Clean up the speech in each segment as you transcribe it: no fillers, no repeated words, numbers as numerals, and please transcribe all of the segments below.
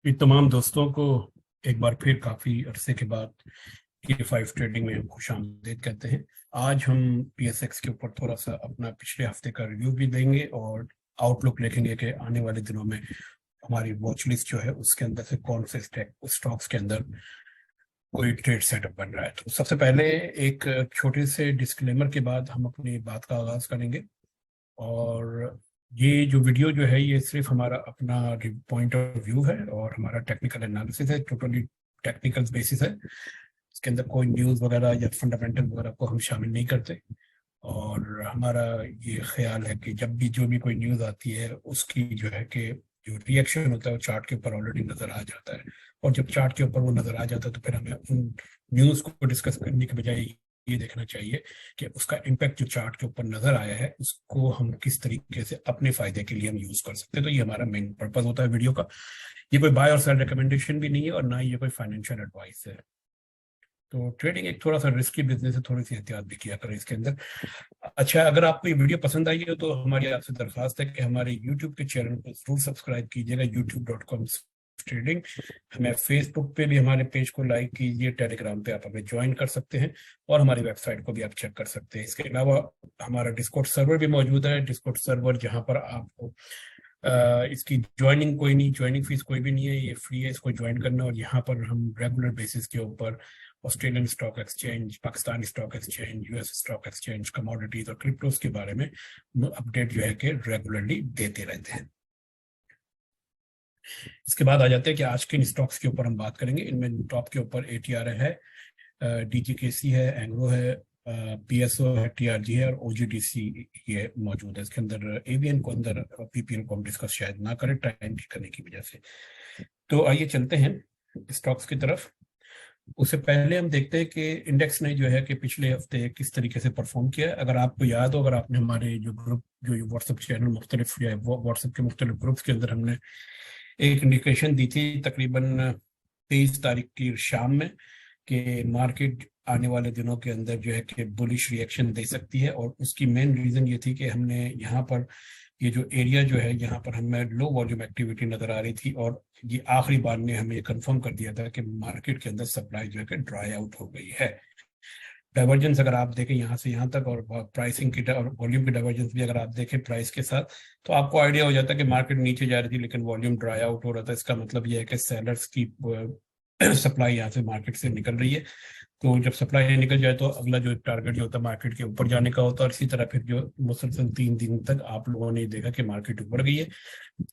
ये तमाम दोस्तों को एक बार फिर काफ़ी अरसे के बाद K5 ट्रेडिंग में खुशामदीद कहते हैं। आज हम PSX के ऊपर थोड़ा सा अपना पिछले हफ्ते का रिव्यू भी देंगे और आउटलुक लिखेंगे कि आने वाले दिनों में हमारी वॉच लिस्ट जो है उसके अंदर से कौन से स्टॉक्स के अंदर कोई ट्रेड सेटअप बन रहा है। तो सबसे पहले एक छोटे से डिस्क्लेमर के बाद हम अपनी बात का आगाज़ करेंगे। और ये जो वीडियो जो है ये सिर्फ हमारा अपना पॉइंट ऑफ व्यू है और हमारा टेक्निकल एनालिसिस है, टोटली टेक्निकल बेसिस है। इसके अंदर कोई न्यूज़ वगैरह या फंडामेंटल वगैरह को हम शामिल नहीं करते। और हमारा ये ख्याल है कि जब भी जो भी कोई न्यूज़ आती है उसकी जो है कि जो रिएक्शन होता है वो चार्ट के ऊपर ऑलरेडी नज़र आ जाता है। और जब चार्ट के ऊपर वो नज़र आ जाता है तो फिर हमें उन न्यूज़ को डिस्कस करने के बजाय ये देखना चाहिए कि उसका इम्पैक्ट जो चार्ट के ऊपर नजर आया है उसको हम किस तरीके से अपने फायदे के लिए हम यूज कर सकते हैं। तो ये हमारा मेन पर्पज होता है वीडियो का। ये कोई बाय और सेल रिकमेंडेशन भी नहीं है और ना ही ये कोई फाइनेंशियल एडवाइस है। तो ट्रेडिंग एक थोड़ा सा रिस्की बिजनेस है, थोड़ी सी एहतियात भी किया करें इसके अंदर। अच्छा, अगर आपको ये वीडियो पसंद आई है तो हमारी आपसे दरख्वास्त है कि हमारे यूट्यूब के चैनल को जरूर सब्सक्राइब कीजिएगा, youtube.com ट्रेडिंग। हमें फेसबुक पे भी हमारे पेज को लाइक कीजिए, टेलीग्राम पे आप हमें ज्वाइन कर सकते हैं और हमारी वेबसाइट को भी आप चेक कर सकते हैं। इसके अलावा हमारा डिस्कॉर्ड सर्वर भी मौजूद है, डिस्कॉर्ड सर्वर जहां पर आपको इसकी ज्वाइनिंग कोई नहीं, ज्वाइनिंग फीस कोई भी नहीं है, ये फ्री है इसको ज्वाइन करना। और यहाँ पर हम रेगुलर बेसिस के ऊपर Australian stock exchange, Pakistani stock exchange, US stock exchange, commodities और क्रिप्टोज के बारे में अपडेट जो है कि रेगुलरली देते रहते हैं। इसके बाद आ जाते हैं कि आज के स्टॉक्स के ऊपर हम बात करेंगे। इनमें टॉप के ऊपर ATR है, DGKC है, एंग्रो है, PSO है, TRG है और OGDC ये मौजूद है। इसके अंदर AVN को अंदर PPN को हम डिस्कस शायद ना करें टाइम की करने की वजह से। तो आइए चलते हैं स्टॉक्स की तरफ। उससे पहले हम देखते हैं कि इंडेक्स ने जो है कि पिछले हफ्ते किस तरीके से परफॉर्म किया है। अगर आपको याद हो, अगर आपने हमारे जो ग्रुप जो व्हाट्सएप चैनल मुख्तलिफ या व्हाट्सएप के मुख्तलिफ ग्रुप्स के अंदर हमने एक इंडिकेशन दी थी तकरीबन 23 तारीख की शाम में कि मार्केट आने वाले दिनों के अंदर जो है कि बुलिश रिएक्शन दे सकती है। और उसकी मेन रीज़न ये थी कि हमने यहाँ पर ये जो एरिया जो है यहाँ पर हमें लो वॉल्यूम एक्टिविटी नज़र आ रही थी और ये आखिरी बार ने हमें ये कंफर्म कर दिया था कि मार्केट के अंदर सप्लाई जो है कि ड्राई आउट हो गई है। डाइवर्जेंस अगर आप देखें यहाँ से यहाँ तक और प्राइसिंग की और वॉल्यूम की डाइवर्जेंस भी अगर आप देखें प्राइस के साथ, तो आपको आइडिया हो जाता है कि मार्केट नीचे जा रही थी लेकिन वॉल्यूम ड्राई आउट हो रहा था। इसका मतलब यह है कि सेलर्स की सप्लाई यहाँ से मार्केट से निकल रही है। तो जब सप्लाई निकल जाए तो अगला जो टारगेट जो होता है मार्केट के ऊपर जाने का होता है। और इसी तरह फिर जो मुसलसल 3 दिन तक आप लोगों ने देखा कि मार्केट ऊपर गई है।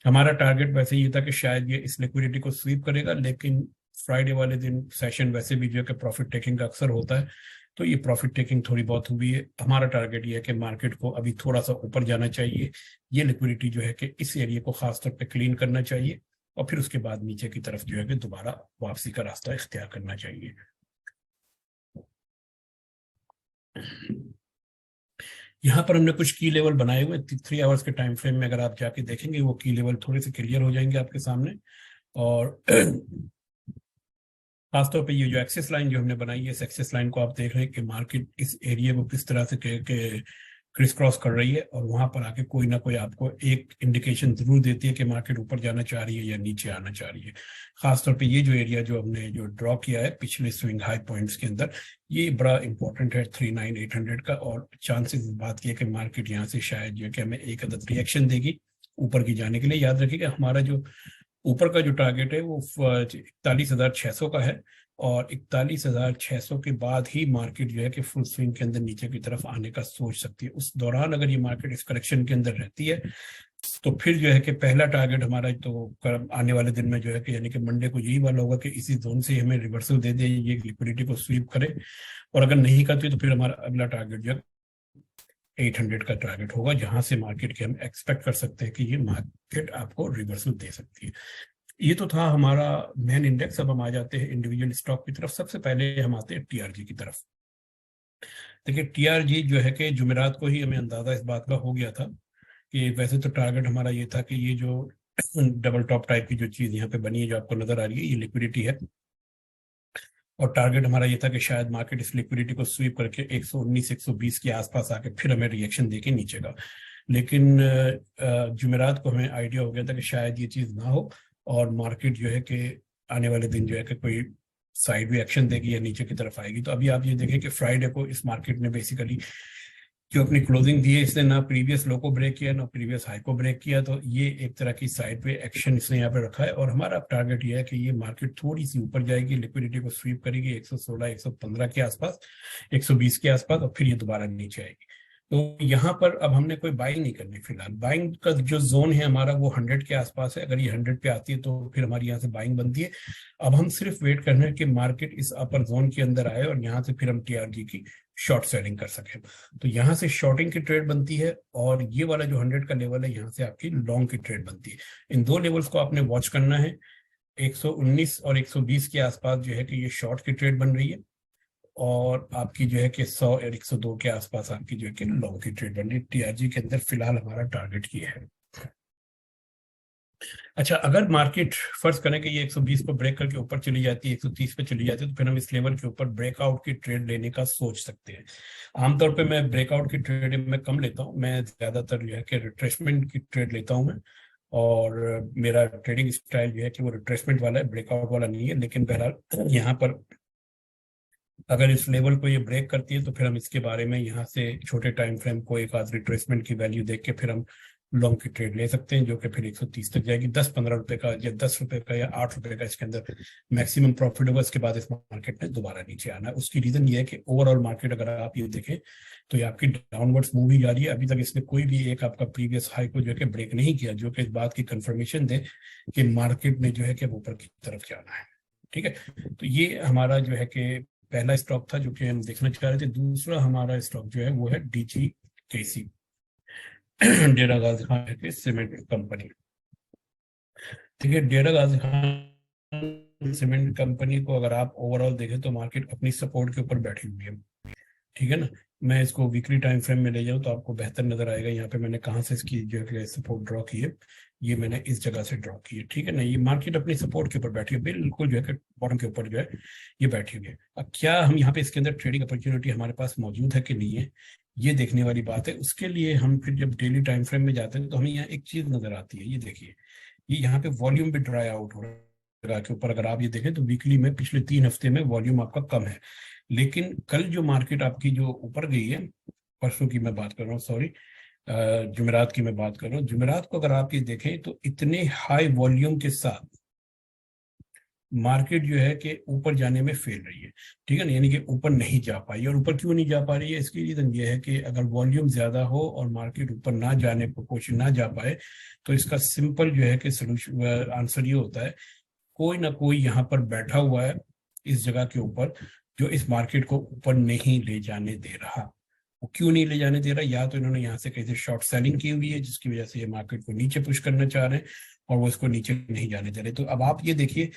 हमारा टारगेट वैसे ये था कि शायद ये इस लिक्विडिटी को स्वीप करेगा, लेकिन फ्राइडे वाले दिन सेशन वैसे भी जो है कि प्रॉफिट टेकिंग का अक्सर होता है, तो ये प्रॉफिट टेकिंग थोड़ी बहुत हुई है। हमारा टारगेट ये है कि मार्केट को अभी थोड़ा सा ऊपर जाना चाहिए, ये लिक्विडिटी जो है कि इस एरिया को खासतौर पे क्लीन करना चाहिए और फिर उसके बाद नीचे की तरफ जो है कि दोबारा वापसी का रास्ता इख्तियार करना चाहिए। यहाँ पर हमने कुछ की लेवल बनाए हुए 3 आवर्स के टाइम फ्रेम में, अगर आप जाके देखेंगे वो की लेवल थोड़े से क्लियर हो जाएंगे आपके सामने। और खासतौर पे ये जो एक्सेस लाइन जो हमने बनाई है, इस एक्सेस लाइन को आप देख रहे हैं कि मार्केट इस एरिया को किस तरह से क्रिस क्रॉस कर रही है और वहां पर आके कोई ना कोई आपको एक इंडिकेशन जरूर देती है कि मार्केट ऊपर जाना चाह रही है या नीचे आना चाह रही है। खासतौर पे ये जो एरिया जो हमने जो ड्रॉ किया है पिछले स्विंग हाई पॉइंट्स के अंदर, ये बड़ा इंपॉर्टेंट है 39,800 का। और चांसेस इस बात की है कि मार्केट यहाँ से शायद जो है कि हमें एक अदद रिएक्शन देगी ऊपर की जाने के लिए। याद रखिएगा हमारा जो ऊपर का जो टारगेट है वो 41,600 का है और 41,600 के बाद ही मार्केट जो है कि फुल स्विंग के अंदर नीचे की तरफ आने का सोच सकती है। उस दौरान अगर ये मार्केट इस करेक्शन के अंदर रहती है तो फिर जो है कि पहला टारगेट हमारा तो आने वाले दिन में जो है कि यानी कि मंडे को यही वाला होगा कि इसी जोन से हमें रिवर्सल दे दे, ये लिक्विडिटी को स्वीप करे। और अगर नहीं करती तो फिर हमारा अगला टारगेट जो है 800 का टारगेट होगा, जहां से मार्केट के हम एक्सपेक्ट कर सकते हैं कि ये मार्केट आपको रिवर्सल दे सकती है। ये तो था हमारा मेन इंडेक्स। अब हम आ जाते हैं इंडिविजुअल स्टॉक की तरफ। सबसे पहले हम आते हैं TRG की तरफ। देखिए TRG जो है कि जुमेरात को ही हमें अंदाजा इस बात का हो गया था कि वैसे तो टारगेट हमारा ये था कि ये जो डबल टॉप टाइप की जो चीज यहाँ पे बनी है जो आपको नजर आ रही है ये लिक्विडिटी है। और टारगेट हमारा ये था कि शायद मार्केट इस लिक्विडिटी को स्वीप करके 119 120 के आसपास आके फिर हमें रिएक्शन देके नीचे का। लेकिन जुमेरात को हमें आइडिया हो गया था कि शायद ये चीज़ ना हो और मार्केट जो है कि आने वाले दिन जो है कि कोई साइड भी एक्शन देगी या नीचे की तरफ आएगी। तो अभी आप ये देखें कि फ्राइडे को इस मार्केट ने बेसिकली जो अपनी क्लोजिंग दी है, इसने ना प्रीवियस लो को ब्रेक किया ना प्रीवियस हाई को ब्रेक किया, तो ये एक तरह की साइड पे एक्शन इसने यहाँ पे रखा है। और हमारा टारगेट ये है कि ये मार्केट थोड़ी सी ऊपर जाएगी, लिक्विडिटी को स्वीप करेगी 116 115 के आसपास, 120 के आसपास, और फिर ये दोबारा नीचे आएगी। तो यहाँ पर अब हमने कोई बाइंग नहीं करनी फिलहाल। बाइंग का जो जोन है हमारा वो 100 के आसपास है। अगर ये 100 पे आती है तो फिर हमारी यहाँ से बाइंग बनती है। अब हम सिर्फ वेट करना है कि मार्केट इस अपर जोन के अंदर आए और यहाँ से फिर हम टीआरजी की शॉर्ट सेलिंग कर सकें। तो यहाँ से शॉर्टिंग की ट्रेड बनती है, और ये वाला जो 100 का लेवल है यहाँ से आपकी लॉन्ग की ट्रेड बनती है। इन दो लेवल्स को आपने वॉच करना है। 119 और 120 के आसपास जो है कि ये शॉर्ट की ट्रेड बन रही है, और आपकी जो है कि 100 और 102 के आसपास आपकी जो है कि लॉन्ग की ट्रेड बन रही है। टीआरजी के अंदर फिलहाल हमारा टारगेट ये है। अच्छा, अगर मार्केट फर्ज करें कि ये 120 पर ब्रेक करके ऊपर चली जाती है, 130 पे चली जाती है, तो फिर हम इस लेवल के ऊपर ब्रेकआउट की ट्रेड लेने का सोच सकते हैं। आमतौर पे मैं ब्रेकआउट की ट्रेड में कम लेता हूँ, मैं ज्यादातर जो है कि रिट्रेसमेंट की ट्रेड लेता हूँ मैं। और मेरा ट्रेडिंग स्टाइल जो है कि वो रिट्रेसमेंट वाला है, ब्रेकआउट वाला नहीं है। लेकिन बहरहाल यहाँ पर अगर इस लेवल को ये ब्रेक करती है तो फिर हम इसके बारे में यहाँ से छोटे टाइम फ्रेम को एक आध रिट्रेसमेंट की वैल्यू देख के फिर हम लॉन्ग की ट्रेड ले सकते हैं, जो कि फिर 130 तक जाएगी। 10-15 रुपए का या 10 रुपए का या 8 रुपए का इसके अंदर मैक्सिमम प्रॉफिट होगा। इसके बाद इस मार्केट में दोबारा नीचे आना है। उसकी रीजन ये है कि ओवरऑल मार्केट अगर आप ये देखें तो ये आपकी डाउनवर्ड्स मूव ही जा रही है। अभी तक इसने कोई भी एक आपका प्रीवियस हाई को जो है कि ब्रेक नहीं किया, जो कि इस बात की कंफर्मेशन दे कि मार्केट ने जो है कि ऊपर की तरफ जाना है। ठीक है, तो ये हमारा जो है कि पहला स्टॉक था जो कि हम देखना चाह रहे थे। दूसरा हमारा स्टॉक जो है वो है DGKC, डेरा गाजी खान की सीमेंट कंपनी। ठीक है, डेरा गाजी खान सीमेंट कंपनी को अगर आप ओवरऑल देखें तो मार्केट अपनी सपोर्ट के ऊपर बैठी हुई है। ठीक है ना, मैं इसको वीकली टाइम फ्रेम में ले जाऊं तो आपको बेहतर नजर आएगा। यहाँ पे मैंने कहाँ से इसकी जो है सपोर्ट ड्रॉ की है, ये मैंने इस जगह से ड्रॉ की है। ठीक है ना, ये मार्केट अपनी सपोर्ट के ऊपर बैठी है, बिल्कुल जो है बॉटम के ऊपर जो है ये बैठी हुई है। अब क्या हम यहाँ पे इसके अंदर ट्रेडिंग अपॉर्चुनिटी हमारे पास मौजूद है कि नहीं है, ये देखने वाली बात है। उसके लिए हम फिर जब डेली टाइम फ्रेम में जाते हैं तो हमें यहाँ एक चीज नजर आती है, ये देखिए, ये यहाँ पे वॉल्यूम भी ड्राई आउट हो रहा है जगह के ऊपर। अगर आप ये देखें तो वीकली में पिछले 3 हफ्ते में वॉल्यूम आपका कम है। लेकिन कल जो मार्केट आपकी जो ऊपर गई है, परसों की मैं बात कर रहा हूँ, सॉरी, जुमेरात की मैं बात कर रहा हूँ। जुमेरात को अगर आप ये देखें तो इतने हाई वॉल्यूम के साथ मार्केट जो है कि ऊपर जाने में फेल रही है। ठीक है ना, यानी कि ऊपर नहीं जा पाई। और ऊपर क्यों नहीं जा पा रही है, इसकी रीजन ये है कि अगर वॉल्यूम ज्यादा हो और मार्केट ऊपर ना जाने को कोशिश ना जा पाए तो इसका सिंपल जो है कि सोल्यूशन आंसर ये होता है, कोई ना कोई यहाँ पर बैठा हुआ है इस जगह के ऊपर जो इस मार्केट को ऊपर नहीं ले जाने दे रहा। वो क्यों नहीं ले जाने दे रहा, या तो इन्होंने यहाँ से कैसे शॉर्ट सेलिंग की हुई है जिसकी वजह से ये मार्केट को नीचे पुश करना चाह रहे हैं और वो इसको नीचे नहीं जाने दे रहे। तो अब आप ये देखिए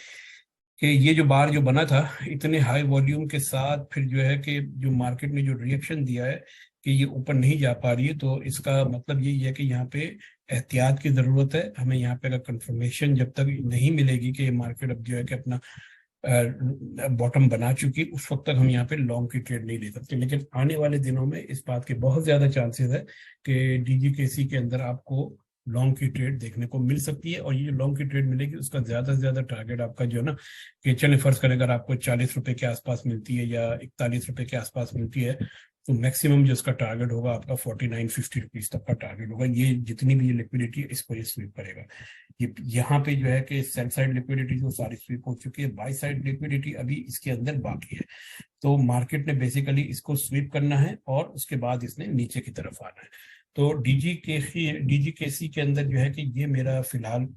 कि ये जो बार जो बना था इतने हाई वॉल्यूम के साथ, फिर जो है कि जो मार्केट ने जो रिएक्शन दिया है कि ये ऊपर नहीं जा पा रही है, तो इसका मतलब यही है कि यहाँ पे एहतियात की जरूरत है हमें। यहाँ पे अगर कंफर्मेशन जब तक नहीं मिलेगी कि ये मार्केट अब जो है कि अपना बॉटम बना चुकी, उस वक्त तक हम यहाँ पे लॉन्ग की ट्रेड नहीं ले सकते। लेकिन आने वाले दिनों में इस बात के बहुत ज्यादा चांसेस है कि DGKC के अंदर आपको लॉन्ग की ट्रेड देखने को मिल सकती है। और ये लॉन्ग की ट्रेड मिलेगी उसका ज्यादा से ज्यादा टारगेट आपका जो है ना, कि चले फर्ज करें अगर आपको 40 रुपए के आसपास मिलती है या 41 रुपए के आसपास मिलती है, तो मैक्सिमम जो इसका टारगेट होगा आपका 49-50 रुपीज तक का टारगेट होगा। ये जितनी भी ये लिक्विडिटी है इसको ये स्वीप करेगा। ये यहाँ पे जो है कि सेल साइड लिक्विडिटी जो सारी स्वीप हो चुकी है, बाई साइड लिक्विडिटी अभी इसके अंदर बाकी है। तो मार्केट ने बेसिकली इसको स्वीप करना है और उसके बाद इसने नीचे की तरफ आना है। तो DGKC के अंदर जो है कि ये मेरा फिलहाल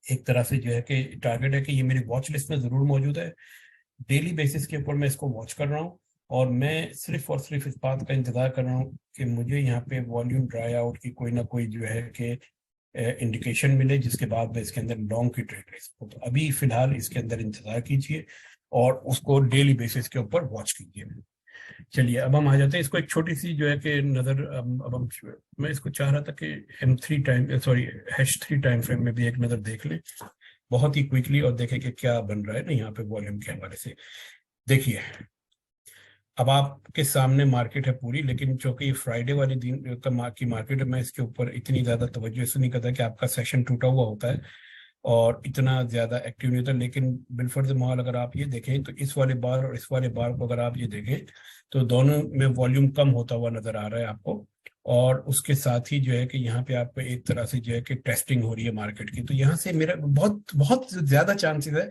एक तरह से जो है कि टारगेट है कि ये मेरी वॉच लिस्ट में जरूर मौजूद है। डेली बेसिस के ऊपर मैं इसको वॉच कर रहा हूँ और मैं सिर्फ और सिर्फ इस बात का इंतजार कर रहा हूँ कि मुझे यहाँ पे वॉल्यूम ड्राई आउट की कोई ना कोई जो है कि इंडिकेशन मिले, जिसके बाद मैं इसके अंदर लॉन्ग की ट्रेड ले सकूँ। तो अभी फिलहाल इसके अंदर इंतजार कीजिए और उसको डेली बेसिस के ऊपर वॉच कीजिए। चलिए अब हम आ जाते हैं इसको एक छोटी सी जो है कि नजर। अब हम, मैं इसको चाह रहा था कि M3 time, sorry H3 time frame में भी एक नजर देख लें बहुत ही क्विकली और देखें कि क्या बन रहा है ना यहाँ पे वॉल्यूम के हवाले से। देखिए अब आपके सामने मार्केट है पूरी, लेकिन चूंकि फ्राइडे वाले दिन की मार्केट है, मैं इसके ऊपर इतनी ज्यादा तवज्जो इसलिए नहीं करता कि आपका सेशन टूटा हुआ होता है और इतना ज्यादा एक्टिव नहीं होता। लेकिन बिलफर्ज मॉल अगर आप ये देखें तो इस वाले बार और इस वाले बार को अगर आप ये देखें तो दोनों में वॉल्यूम कम होता हुआ नजर आ रहा है आपको। और उसके साथ ही जो है कि यहाँ पे आपको एक तरह से जो है कि टेस्टिंग हो रही है मार्केट की। तो यहाँ से मेरा बहुत बहुत ज्यादा चांसेस है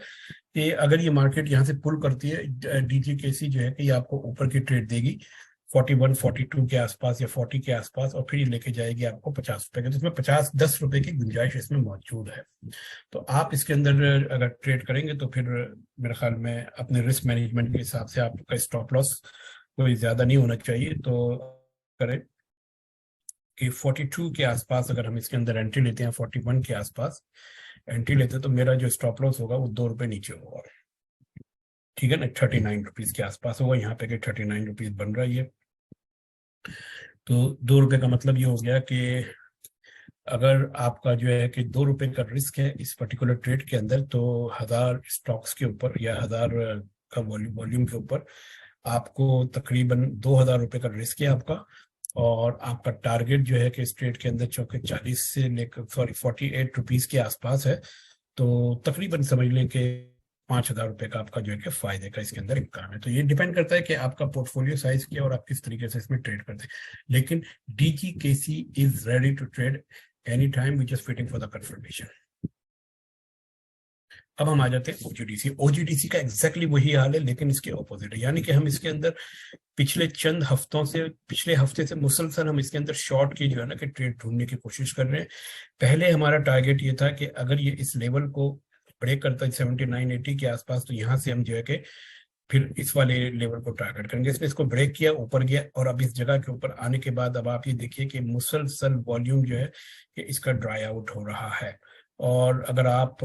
कि अगर ये मार्केट यहाँ से पुल करती है, डीजीकेसी जो है कि ये आपको ऊपर की ट्रेड देगी 41 42 के आसपास या 40 के आसपास, और फिर ये लेके जाएगी आपको 50 रुपए के। तो इसमें 10 रुपए की गुंजाइश इसमें मौजूद है। तो आप इसके अंदर अगर ट्रेड करेंगे तो फिर मेरे ख्याल में अपने रिस्क मैनेजमेंट के हिसाब से आपका स्टॉप लॉस कोई ज्यादा नहीं होना चाहिए। तो करें कि 42 के आसपास अगर हम इसके अंदर एंट्री लेते हैं, 41 के आसपास एंट्री लेते हैं, तो मेरा जो स्टॉप लॉस होगा वो 2 रुपए नीचे होगा। ठीक है ना, 39 रुपीज के आसपास होगा। यहाँ पे कि 39 रुपीज बन रहा है ये। तो 2 रुपए का मतलब ये हो गया कि अगर आपका जो है कि 2 रुपए का रिस्क है इस पर्टिकुलर ट्रेड के अंदर, तो 1000 स्टॉक्स के ऊपर या 1000 का वॉल्यूम के ऊपर आपको तकरीबन 2000 रुपए का रिस्क है आपका। और आपका टारगेट जो है कि इस ट्रेड के अंदर चौके 40 से लेकर 48 रुपीज के आसपास है। तो तकरीबन समझ लें कि 5000 रुपए का आपका जो है कि फायदे का इसके अंदर इम्कान है। तो ये डिपेंड करता है कि आपका पोर्टफोलियो साइज क्या और आप किस तरीके से इसमें ट्रेड करते हैं। लेकिन DGKC is ready to trade any time, we just waiting for the confirmation. अब हम आ जाते हैं OGDC का एग्जैक्टली वही हाल है, लेकिन इसके ऑपोजिट है। यानी कि हम इसके अंदर पिछले हफ्ते से मुसलसल हम इसके अंदर शॉर्ट की जो है ना कि ट्रेड ढूंढने की कोशिश कर रहे हैं। पहले हमारा टारगेट ये था कि अगर ये इस लेवल को ब्रेक करता है 79-80 के आसपास, तो यहाँ से हम जो है कि फिर इस वाले लेवल को टारगेट करेंगे। इसने इसको ब्रेक किया, ऊपर गया, और अब इस जगह के ऊपर आने के बाद अब आप ये देखिए कि मुसलसल वॉल्यूम जो है कि इसका ड्राई आउट हो रहा है। और अगर आप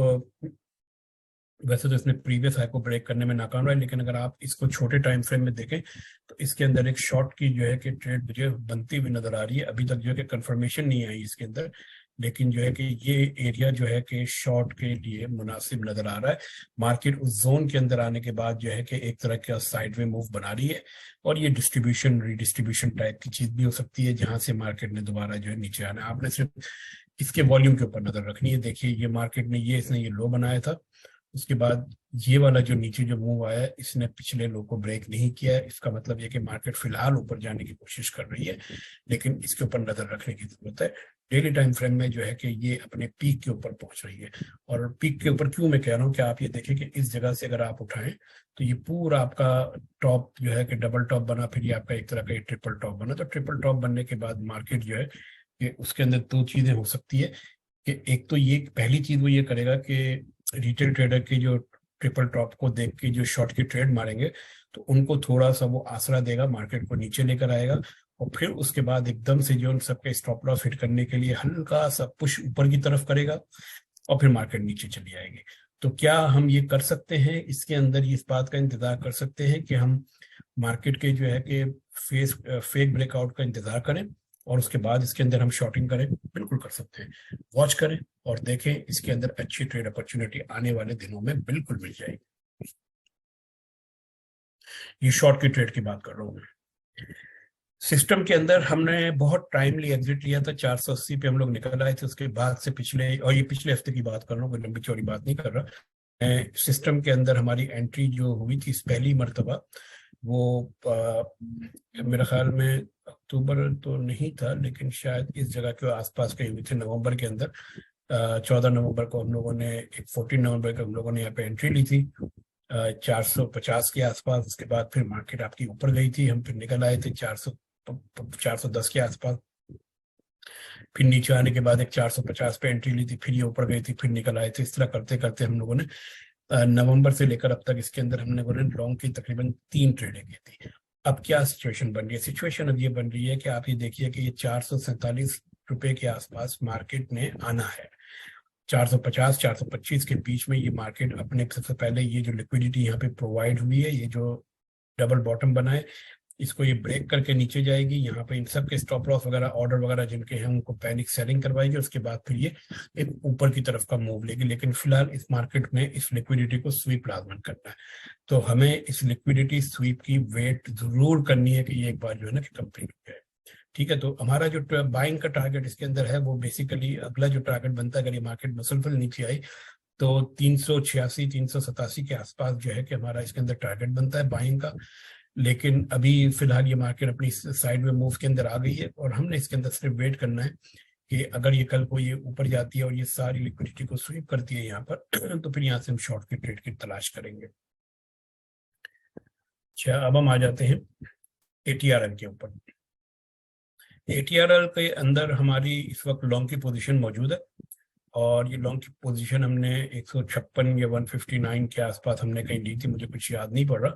वैसे तो इसने प्रीवियस हाई को ब्रेक करने में नाकाम रहा है, लेकिन अगर आप इसको छोटे टाइम फ्रेम में देखें तो इसके अंदर एक शॉर्ट की जो है कि ट्रेड मुझे बनती हुई नजर आ रही है। अभी तक जो है कि कंफर्मेशन नहीं आई इसके अंदर, लेकिन जो है कि ये एरिया जो है कि शॉर्ट के लिए मुनासिब नजर आ रहा है। मार्केट उस जोन के अंदर आने के बाद जो है कि एक तरह का साइडवे मूव बना रही है, और ये डिस्ट्रीब्यूशन रीडिस्ट्रीब्यूशन टाइप की चीज भी हो सकती है, जहां से मार्केट ने दोबारा जो है नीचे आना है। आपने सिर्फ इसके वॉल्यूम के ऊपर नजर रखनी है। देखिए ये मार्केट ने इसने ये लो बनाया था, उसके बाद ये वाला जो नीचे जो मूव आया है इसने पिछले लो को ब्रेक नहीं किया है। इसका मतलब ये कि मार्केट फिलहाल ऊपर जाने की कोशिश कर रही है, लेकिन इसके ऊपर नजर रखने की जरूरत है। डेली टाइम फ्रेम में जो है कि ये अपने पीक के ऊपर पहुंच रही है। और पीक के ऊपर क्यों मैं कह रहा हूँ कि आप ये देखें कि इस जगह से अगर आप उठाएं तो ये पूरा आपका टॉप जो है कि डबल टॉप बना, फिर ये आपका एक तरह का ट्रिपल टॉप बना। तो ट्रिपल टॉप बनने के बाद मार्केट जो है कि उसके अंदर दो चीजें हो सकती है कि एक तो ये पहली चीज वो ये करेगा कि रिटेल ट्रेडर की जो ट्रिपल टॉप को देख के जो शॉर्ट की ट्रेड मारेंगे तो उनको थोड़ा सा वो आसरा देगा, मार्केट को नीचे लेकर आएगा, और फिर उसके बाद एकदम से जो उन सबके स्टॉप लॉस हिट करने के लिए हल्का सा पुश ऊपर की तरफ करेगा, और फिर मार्केट नीचे चली आएगी। तो क्या हम ये कर सकते हैं इसके अंदर, इस बात का इंतजार कर सकते हैं कि हम मार्केट के जो है कि फेक ब्रेकआउट का इंतजार करें और उसके बाद इसके अंदर हम शॉर्टिंग करें? बिल्कुल कर सकते हैं। वॉच करें और देखें, इसके अंदर अच्छी ट्रेड अपॉर्चुनिटी आने वाले दिनों में बिल्कुल मिल जाएगी। ये शॉर्ट की ट्रेड की बात कर रहा हूं मैं। सिस्टम के अंदर हमने बहुत टाइमली एग्जिट लिया था, 480 पे हम लोग निकल आए थे। उसके बाद से पिछले, और ये पिछले हफ्ते की बात कर रहा हूँ, कोई लंबी चौड़ी बात नहीं कर रहा। सिस्टम के अंदर हमारी एंट्री जो हुई थी पहली मरतबा, वो मेरे ख्याल में अक्टूबर तो नहीं था, लेकिन शायद इस जगह के आसपास कहीं हुई थी नवंबर के अंदर। 14 नवंबर को हम लोगों ने 14 नवंबर को हम लोगों ने यहाँ पे एंट्री ली थी 450 के आसपास। उसके बाद फिर मार्केट आपकी ऊपर गई थी, हम फिर निकल आए थे 410 के आसपास। फिर नीचे आने के बाद एक 450 पे एंट्री ली थी, फिर ये ऊपर गई थी, फिर निकल आए थे। इस तरह करते करते हम लोगों ने नवंबर से लेकर अब तक इसके अंदर हमने लॉन्ग की तकरीबन 3 ट्रेडें की थी। अब क्या सिचुएशन बन रही है? सिचुएशन अब ये बन रही है कि आप ये देखिए कि ये 447 रुपए के आसपास मार्केट ने आना है। 450 425 के बीच में ये मार्केट अपने सबसे पहले ये जो लिक्विडिटी यहाँ पे प्रोवाइड हुई है, ये जो डबल बॉटम बना है, इसको ये ब्रेक करके नीचे जाएगी। यहाँ पे इन सब के स्टॉप लॉस वगैरह ऑर्डर वगैरह जिनके हैं उनको पैनिक सेलिंग करवाएगी। उसके बाद फिर ये एक ऊपर की तरफ का मूव लेगी। लेकिन फिलहाल इस मार्केट में इस लिक्विडिटी को स्वीप लाजमन करना है। तो हमें इस लिक्विडिटी स्वीप की वेट जरूर करनी है कि ये एक बार जो है ना कि कंप्लीट हो जाए। ठीक है, तो हमारा जो बाइंग का टारगेट इसके अंदर है वो बेसिकली अगला जो टारगेट बनता है, अगर ये मार्केट मसलफल नीचे आई तो 386 387 के आसपास जो है कि हमारा इसके अंदर टारगेट बनता है बाइंग का। लेकिन अभी फिलहाल ये मार्केट अपनी साइड में मूव के अंदर आ गई है और हमने इसके अंदर सिर्फ वेट करना है कि अगर ये कल को ये ऊपर जाती है और ये सारी लिक्विडिटी को स्वीप करती है यहाँ पर तो फिर यहाँ से हम शॉर्ट की ट्रेड की तलाश करेंगे। अच्छा, अब हम आ जाते हैं ATRL के ऊपर। ATRL के अंदर हमारी इस वक्त लॉन्ग की पोजीशन मौजूद है और ये लॉन्ग की पोजीशन हमने 156 या 159 के आसपास हमने कहीं ली थी, मुझे कुछ याद नहीं पड़ रहा,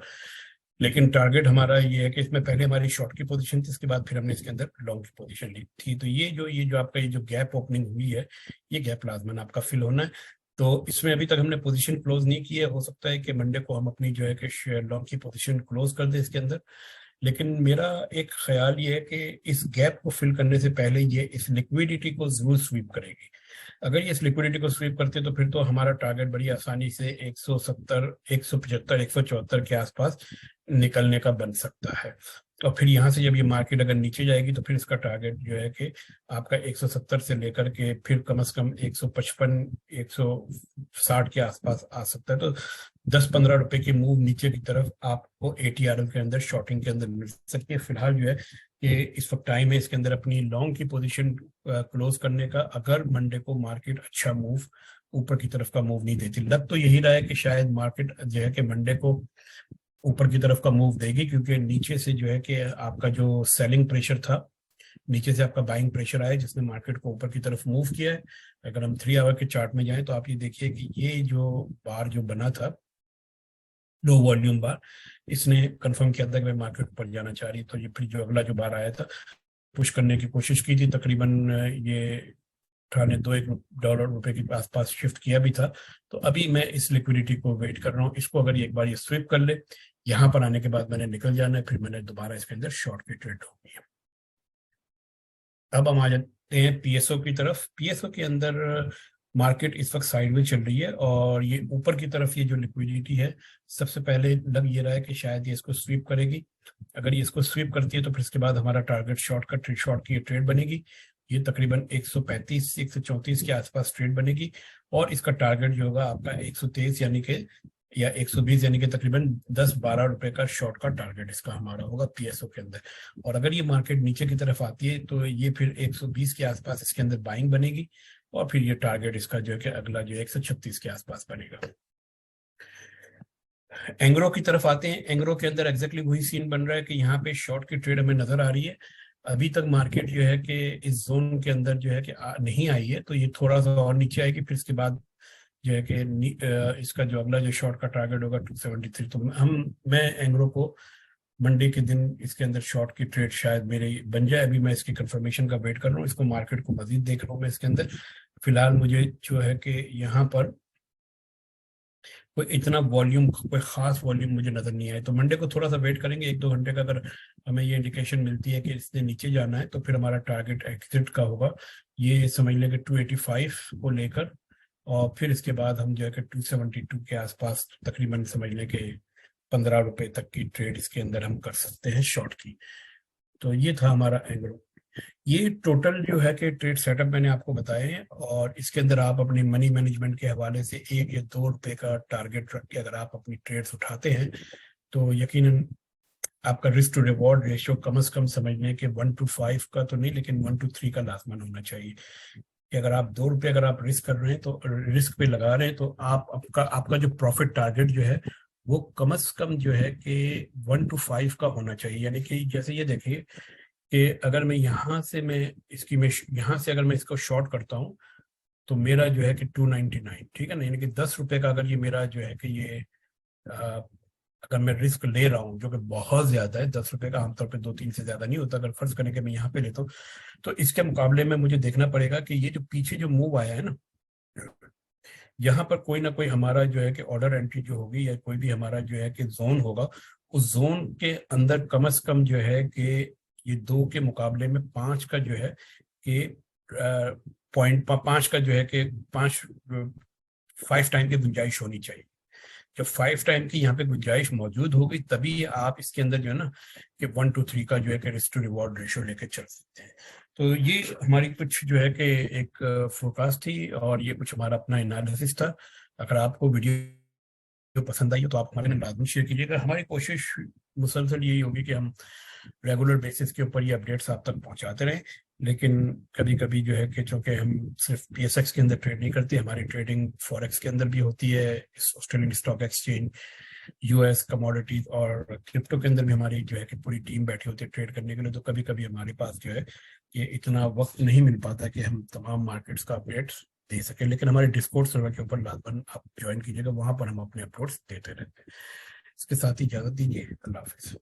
लेकिन टारगेट हमारा ये है कि इसमें पहले हमारी शॉर्ट की पोजीशन थी, इसके बाद फिर हमने इसके अंदर लॉन्ग की पोजीशन ली थी। तो ये जो आपका ये जो गैप ओपनिंग हुई है, ये गैप लाजमन आपका फिल होना है। तो इसमें अभी तक हमने पोजीशन क्लोज नहीं की है, हो सकता है कि मंडे को हम अपनी जो है कि लॉन्ग की पोजीशन क्लोज कर दें इसके अंदर। लेकिन मेरा एक ख्याल ये है कि इस गैप को फिल करने से पहले ये इस लिक्विडिटी को जरूर स्वीप करेगी। अगर ये इस लिक्विडिटी को स्वीप करते हैं तो फिर तो हमारा टारगेट बड़ी आसानी से 170 175 174 के आसपास निकलने का बन सकता है। और फिर यहाँ से जब ये मार्केट अगर नीचे जाएगी तो फिर इसका टारगेट जो है कि आपका 170 से लेकर के फिर कम से कम 155 160 के आसपास आ सकता है। तो 10-15 रुपए की मूव नीचे की तरफ आपको ATRL के अंदर शॉर्टिंग के अंदर मिल सकती है। फिलहाल जो है कि इस वक्त टाइम है इसके अंदर अपनी लॉन्ग की पोजीशन क्लोज करने का, अगर मंडे को मार्केट अच्छा मूव ऊपर की तरफ का मूव नहीं देती। लग तो यही रहा है कि शायद मार्केट जो है कि मंडे को ऊपर की तरफ का मूव देगी, क्योंकि नीचे से जो है कि आपका जो सेलिंग प्रेशर था, नीचे से आपका बाइंग प्रेशर आया जिसने मार्केट को ऊपर की तरफ मूव किया है। अगर हम 3 आवर के चार्ट में जाएं तो आप ये देखिए कि ये जो बार जो बना था लो वॉल्यूम बार, इसने कंफर्म किया था कि मैं मार्केट ऊपर जाना चाह रही, तो ये फिर जो अगला जो बार आया था पुश करने की कोशिश की थी, तकरीबन ये $2 के आसपास शिफ्ट किया भी था। तो अभी मैं इस लिक्विडिटी को वेट कर रहा हूँ, इसको अगर ये एक बार ये स्विप कर ले, यहाँ पर आने के बाद मैंने निकल जाना है, फिर मैंने दोबारा इसके अंदर शॉर्ट की ट्रेड होगी है। अब हम आ जाते हैं PSO की तरफ। PSO के अंदर मार्केट इस वक्त साइड में चल रही है और ये ऊपर की तरफ ये जो लिक्विडिटी है, सबसे पहले लग ये रहा है कि शायद ये इसको स्वीप करेगी। अगर ये इसको स्वीप करती है तो फिर इसके बाद हमारा टारगेट शॉर्ट की ट्रेड बनेगी। ये तकरीबन 135 134 के आसपास ट्रेड बनेगी और इसका टारगेट जो होगा आपका 123 यानी कि या 120 यानी कि तकरीबन 10-12 रुपए का शॉर्ट का टारगेट इसका हमारा होगा PSO के अंदर। और अगर ये मार्केट नीचे की तरफ आती है तो ये फिर 120 के आसपास इसके अंदर बाइंग बनेगी और फिर ये टारगेट इसका जो है कि अगला जो 136 के आसपास बनेगा। एंग्रो की तरफ आते हैं। एंग्रो के अंदर एग्जैक्टली वही सीन बन रहा है कि यहाँ पे शॉर्ट की ट्रेड हमें नजर आ रही है। अभी तक मार्केट जो है कि इस जोन के अंदर जो है कि नहीं आई है, तो ये थोड़ा सा और नीचे आएगी, फिर इसके बाद जो है कि इसका जो अगला जो शॉर्ट का टारगेट होगा 273। तो मैं एंग्रो को मंडे के दिन इसके अंदर शॉर्ट की ट्रेड शायद मेरे बन जाए। अभी मैं इसकी कंफर्मेशन का वेट कर रहा हूँ, इसको मार्केट को मजीद देख रहा हूँ मैं इसके अंदर। फिलहाल मुझे जो है कि यहाँ पर कोई इतना वॉल्यूम, कोई खास वॉल्यूम मुझे नजर नहीं आया। तो मंडे को थोड़ा सा वेट करेंगे 1-2 घंटे का। अगर हमें ये इंडिकेशन मिलती है कि इसने नीचे जाना है तो फिर हमारा टारगेट एग्जिट का होगा, ये समझ लेंगे 285 को लेकर, और फिर इसके बाद हम जो है कि 272 के आसपास तकरीबन समझ लें कि 15 रुपए तक की ट्रेड इसके अंदर हम कर सकते हैं शॉर्ट की। तो ये था हमारा एंग्रो। ये टोटल जो है कि ट्रेड सेटअप मैंने आपको बताए हैं और इसके अंदर आप अपनी मनी मैनेजमेंट के हवाले से 1 या 2 रुपए का टारगेट रख के अगर आप अपनी ट्रेड्स उठाते हैं तो यकीनन आपका रिस्क टू रिवॉर्ड रेशियो कम से कम समझने के 1:5 का तो नहीं, लेकिन 1:3 का लाजमन होना चाहिए। कि अगर आप 2 रुपए अगर आप रिस्क कर रहे हैं तो रिस्क पे लगा रहे हैं तो आपका जो प्रॉफिट टारगेट जो है वो कम से कम जो है कि 1:5 का होना चाहिए। यानी कि जैसे ये देखिए कि अगर मैं यहाँ से यहाँ से अगर मैं इसको शॉर्ट करता हूँ तो मेरा जो है कि 299, ठीक है ना, यानी कि 10 रुपए का अगर ये मेरा जो है कि ये अगर मैं रिस्क ले रहा हूँ, जो कि बहुत ज्यादा है, 10 रुपए का आमतौर पे 2-3 से ज्यादा नहीं होता, अगर फर्ज करने के मैं यहाँ पे लेता हूँ तो इसके मुकाबले में मुझे देखना पड़ेगा कि ये जो पीछे जो मूव आया है ना, यहाँ पर कोई ना कोई हमारा जो है कि ऑर्डर एंट्री जो होगी या कोई भी हमारा जो है कि जोन होगा, उस जोन के अंदर कम से कम जो है कि ये 2 के मुकाबले में 5 का जो है कि पॉइंट 5 का जो है कि 5 टाइम की गुंजाइश होनी चाहिए। जब 5 टाइम की यहाँ पे गुंजाइश मौजूद होगी तभी आप इसके अंदर जो है ना कि 1:3 का जो है कि रिस्क टू रिवॉर्ड रेशियो लेके चल सकते हैं। तो ये हमारी कुछ जो है कि एक फोरकास्ट थी और ये कुछ हमारा अपना एनालिसिस था। अगर आपको वीडियो पसंद आई हो तो आप हमारे साथ लाजमी शेयर कीजिएगा। हमारी कोशिश मुसलसल यही होगी कि हम रेगुलर बेसिस के ऊपर ये अपडेट्स आप तक पहुंचाते रहें, लेकिन कभी कभी जो है कि चूंकि हम सिर्फ PSX के अंदर ट्रेड नहीं करते, हमारी ट्रेडिंग फॉरेक्स के अंदर भी होती है, Australian stock exchange, US commodities और क्रिप्टो के अंदर भी हमारी जो है कि पूरी टीम बैठी होती है ट्रेड करने के लिए। तो कभी कभी हमारे पास जो है ये इतना वक्त नहीं मिल पाता कि हम तमाम मार्केट्स का अपडेट्स दे सकें, लेकिन हमारे डिस्कॉर्ड सर्वर के ऊपर लाजमन आप ज्वाइन कीजिएगा, वहां पर हम अपने अपलोड्स देते रहते हैं। इसके साथ ही इजाजत दीजिए, अल्लाह हाफिज।